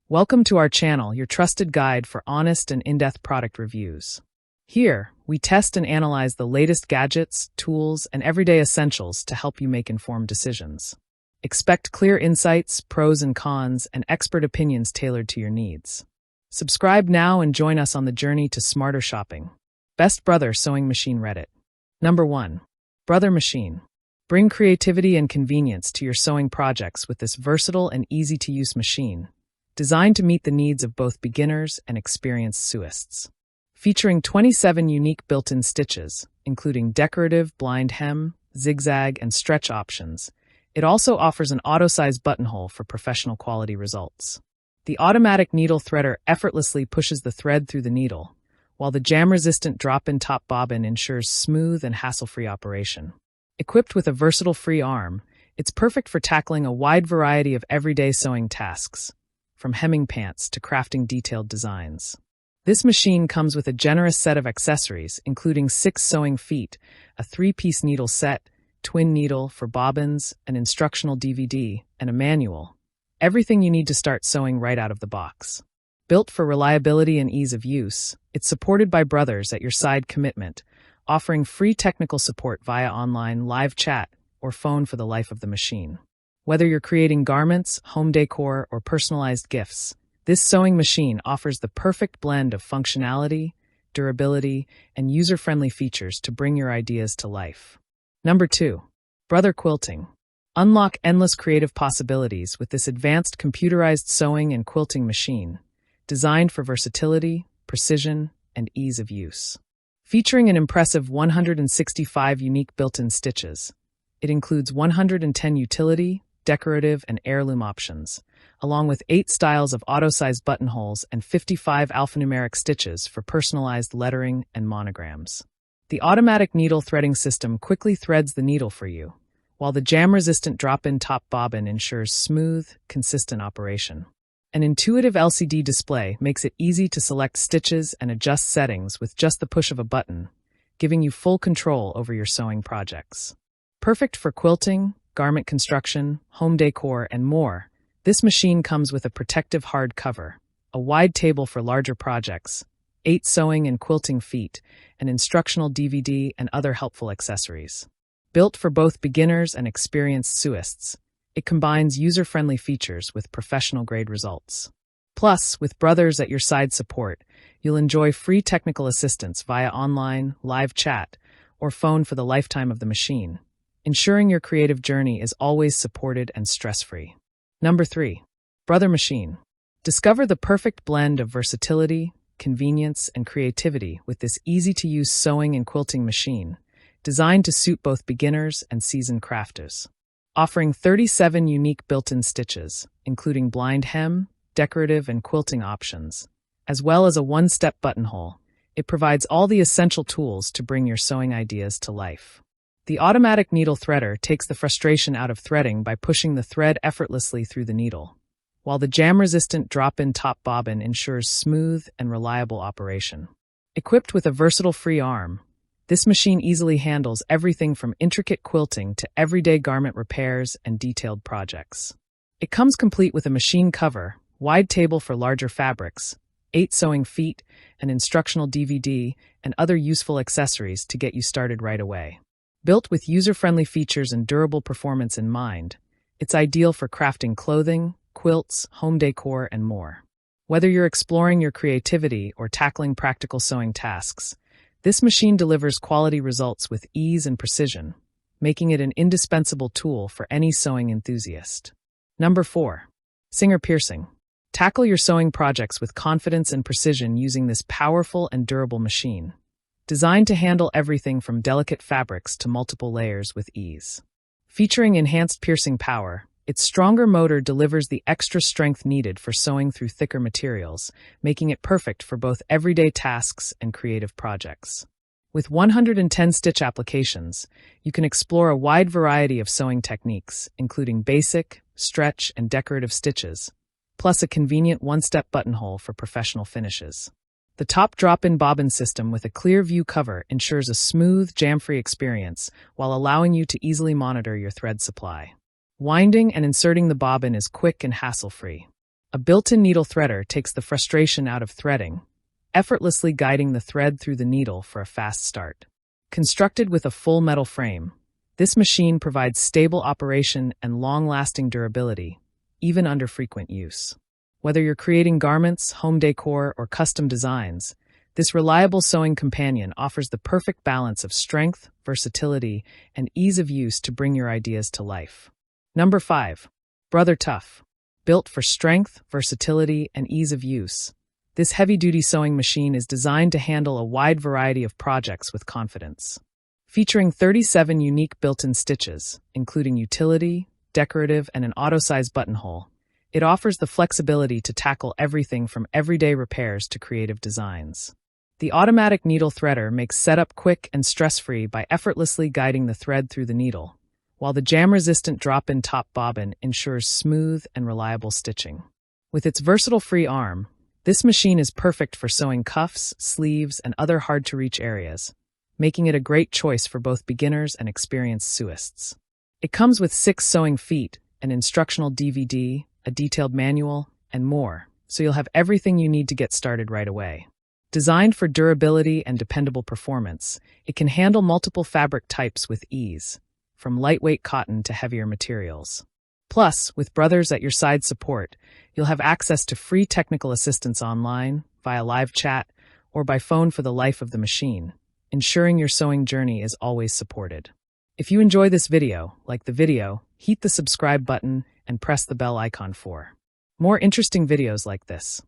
Welcome to our channel, your trusted guide for honest and in-depth product reviews. Here, we test and analyze the latest gadgets, tools, and everyday essentials to help you make informed decisions. Expect clear insights, pros and cons, and expert opinions tailored to your needs. Subscribe now and join us on the journey to smarter shopping. Best Brother Sewing Machine Reddit. Number 1. Brother Machine. Bring creativity and convenience to your sewing projects with this versatile and easy-to-use machine, designed to meet the needs of both beginners and experienced sewists. Featuring 27 unique built-in stitches, including decorative, blind hem, zigzag, and stretch options, it also offers an auto-size buttonhole for professional quality results. The automatic needle threader effortlessly pushes the thread through the needle, while the jam-resistant drop-in top bobbin ensures smooth and hassle-free operation. Equipped with a versatile free arm, it's perfect for tackling a wide variety of everyday sewing tasks, from hemming pants to crafting detailed designs. This machine comes with a generous set of accessories, including 6 sewing feet, a 3-piece needle set, twin needle for bobbins, an instructional DVD, and a manual. Everything you need to start sewing right out of the box. Built for reliability and ease of use, it's supported by Brothers at your side commitment, offering free technical support via online, live chat, or phone for the life of the machine. Whether you're creating garments, home decor, or personalized gifts, this sewing machine offers the perfect blend of functionality, durability, and user-friendly features to bring your ideas to life. Number 2. Brother Quilting. Unlock endless creative possibilities with this advanced computerized sewing and quilting machine, designed for versatility, precision, and ease of use. Featuring an impressive 165 unique built-in stitches, it includes 110 utility, decorative, and heirloom options, along with 8 styles of auto-size buttonholes and 55 alphanumeric stitches for personalized lettering and monograms. The automatic needle threading system quickly threads the needle for you, while the jam-resistant drop-in top bobbin ensures smooth, consistent operation. An intuitive LCD display makes it easy to select stitches and adjust settings with just the push of a button, giving you full control over your sewing projects. Perfect for quilting, garment construction, home decor, and more, this machine comes with a protective hard cover, a wide table for larger projects, 8 sewing and quilting feet, an instructional DVD, and other helpful accessories. Built for both beginners and experienced sewists, it combines user-friendly features with professional-grade results. Plus, with Brothers at your side support, you'll enjoy free technical assistance via online, live chat, or phone for the lifetime of the machine, ensuring your creative journey is always supported and stress-free. Number 3. Brother Machine. Discover the perfect blend of versatility, convenience, and creativity with this easy-to-use sewing and quilting machine, designed to suit both beginners and seasoned crafters. Offering 37 unique built-in stitches, including blind hem, decorative, and quilting options, as well as a one-step buttonhole, it provides all the essential tools to bring your sewing ideas to life. The automatic needle threader takes the frustration out of threading by pushing the thread effortlessly through the needle, while the jam-resistant drop-in top bobbin ensures smooth and reliable operation. Equipped with a versatile free arm, this machine easily handles everything from intricate quilting to everyday garment repairs and detailed projects. It comes complete with a machine cover, wide table for larger fabrics, 8 sewing feet, an instructional DVD, and other useful accessories to get you started right away. Built with user-friendly features and durable performance in mind, it's ideal for crafting clothing, quilts, home decor, and more. Whether you're exploring your creativity or tackling practical sewing tasks, this machine delivers quality results with ease and precision, making it an indispensable tool for any sewing enthusiast. Number 4. Singer Piercing. Tackle your sewing projects with confidence and precision using this powerful and durable machine, designed to handle everything from delicate fabrics to multiple layers with ease. Featuring enhanced piercing power, its stronger motor delivers the extra strength needed for sewing through thicker materials, making it perfect for both everyday tasks and creative projects. With 110 stitch applications, you can explore a wide variety of sewing techniques, including basic, stretch, and decorative stitches, plus a convenient one-step buttonhole for professional finishes. The top drop-in bobbin system with a clear view cover ensures a smooth, jam-free experience while allowing you to easily monitor your thread supply. Winding and inserting the bobbin is quick and hassle-free. A built-in needle threader takes the frustration out of threading, effortlessly guiding the thread through the needle for a fast start. Constructed with a full metal frame, this machine provides stable operation and long-lasting durability, even under frequent use. Whether you're creating garments, home decor, or custom designs, this reliable sewing companion offers the perfect balance of strength, versatility, and ease of use to bring your ideas to life. Number 5. Brother Tough. Built for strength, versatility, and ease of use, this heavy-duty sewing machine is designed to handle a wide variety of projects with confidence. Featuring 37 unique built-in stitches, including utility, decorative, and an auto-size buttonhole, it offers the flexibility to tackle everything from everyday repairs to creative designs. The automatic needle threader makes setup quick and stress-free by effortlessly guiding the thread through the needle, while the jam-resistant drop-in top bobbin ensures smooth and reliable stitching. With its versatile free arm, this machine is perfect for sewing cuffs, sleeves, and other hard-to-reach areas, making it a great choice for both beginners and experienced sewists. It comes with 6 sewing feet, an instructional DVD, a detailed manual, and more, so you'll have everything you need to get started right away. Designed for durability and dependable performance, it can handle multiple fabric types with ease, from lightweight cotton to heavier materials. Plus, with Brothers at your side support, you'll have access to free technical assistance online, via live chat, or by phone for the life of the machine, ensuring your sewing journey is always supported. If you enjoy this video, like the video, hit the subscribe button and press the bell icon for more interesting videos like this.